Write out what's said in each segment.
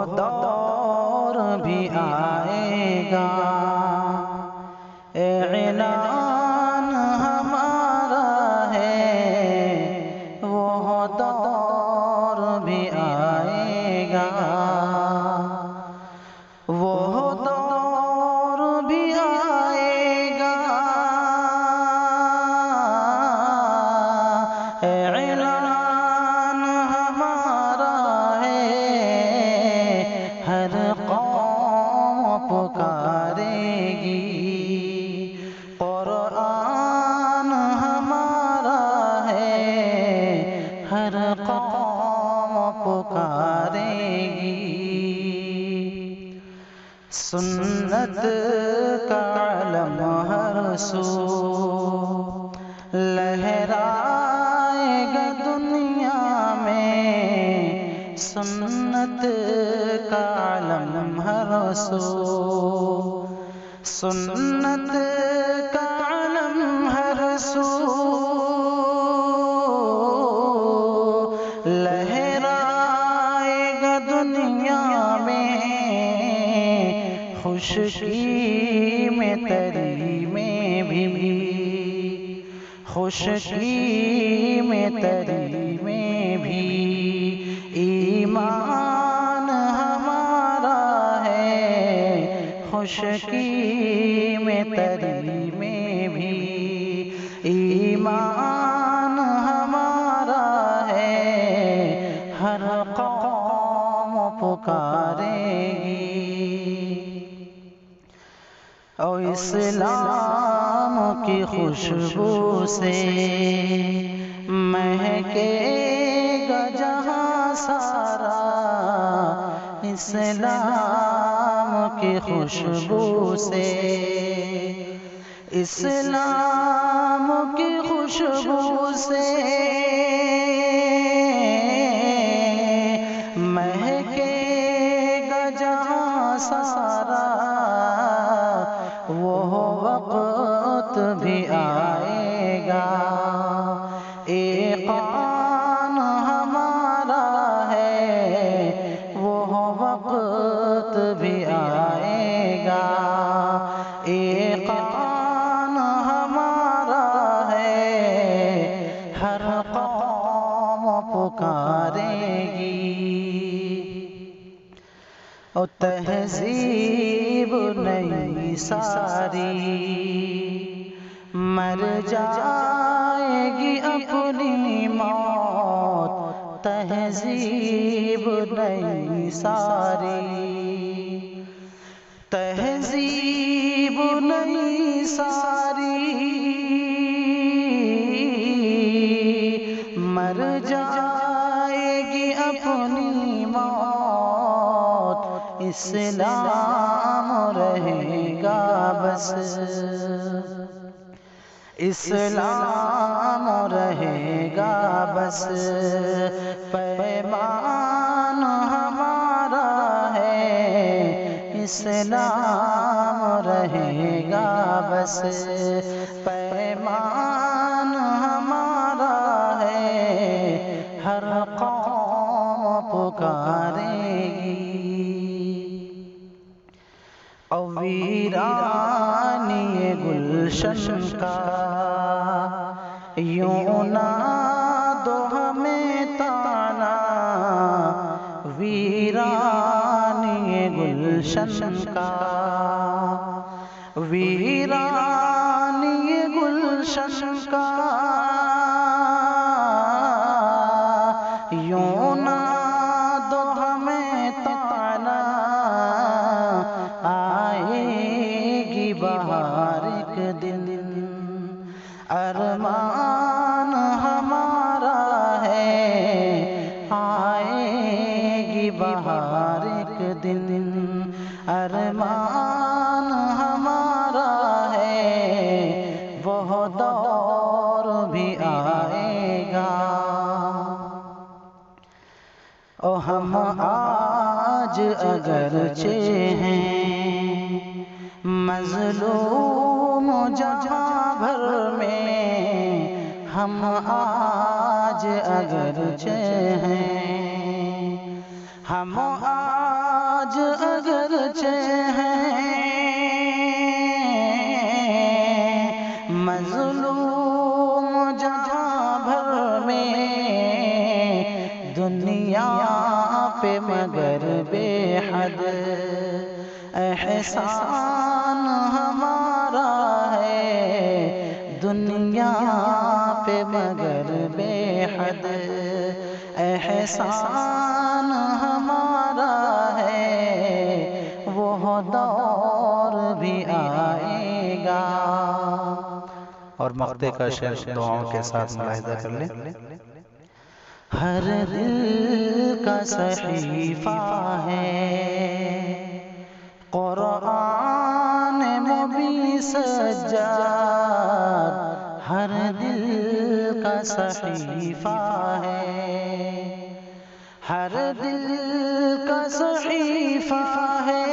دور بھی آئے گا، اعلان ہمارا ہے، وہ دور بھی آئے گا، وہ دور بھی آئے گا، اعلان ہمارا ہے، ہر قوم پکارے گی، قرآن ہمارا ہے، ہر قوم پکارے گی، سنت کا علم ہر سو لہرائے گا دنیا میں، سنت کا علم ہر سو، سنت کا علم ہر سو لہرائے گا دنیا میں، خشکی میں تری میں بھی، خشکی میں تری میں بھی، ایمان ہمارا ہے، خشکی میں تری میں بھی، ایمان ہمارا ہے، ہر قوم پکارے گی، اور اسلام کی خوشبو سے مہکے گا جہاں سارا، اسلام کی خوشبو سے، اسلام کی خوشبو سے مہکے گا جہاں سارا، وہ وقت بھی آئے گا، ایقان ہمارا ہے، وہ وقت بھی آئے گا، ایقان ہمارا ہے، ہر قوم پکارے گی، اور تہذیب نئی ساری مر جائے گی اپنی موت، تہذیب نئی ساری، تہذیب نئی ساری مر جائے گی اپنی موت، اسلام رہے گا بس، اسلام رہے گا بس، پیمان ہمارا ہے، اسلام رہے گا بس، پیمان ہمارا ہے، ہر قوم پکارے گی، اور ویرانی گلشن کا یوں نہ دو ہمیں تانا، ویرانی گلشن کا، ویرانی گلشن کا یوں نہ دو ہمیں تانا، آئے گی بہار ایک دن، ارمان ہمارا ہے، آئے گی بہار ایک دن، ارمان ہمارا ہے، وہ دور بھی آئے گا، اور ہم آج اگرچہ ہیں مظلوم جہاں بھر میں، ہم آج اگرچہ ہیں ہم آج اگرچہ ہیں مظلوم جہاں بھر میں دنیا پہ مگر بے حد احسان ہمارا ہے، دنیا پہ مگر بے حد احسان ہمارا ہے، وہ دور بھی آئے گا۔ اور مقطع کا شعر دعاؤں کے ساتھ ملاحظہ کر لیں۔ ہر دل کا صحیفہ ہے قرآن مبیں سجاد، ہر دل کا صحیفہ ہے، ہر دل کا صحیفہ ہے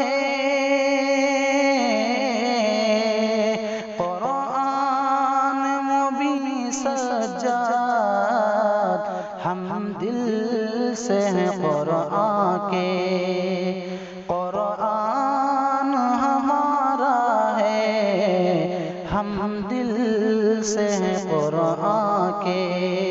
قرآن مبیں سجاد، ہم دل سے ہیں قرآن کے، قرآن ہمارا ہے، ہم دل سے ہیں قرآن کے۔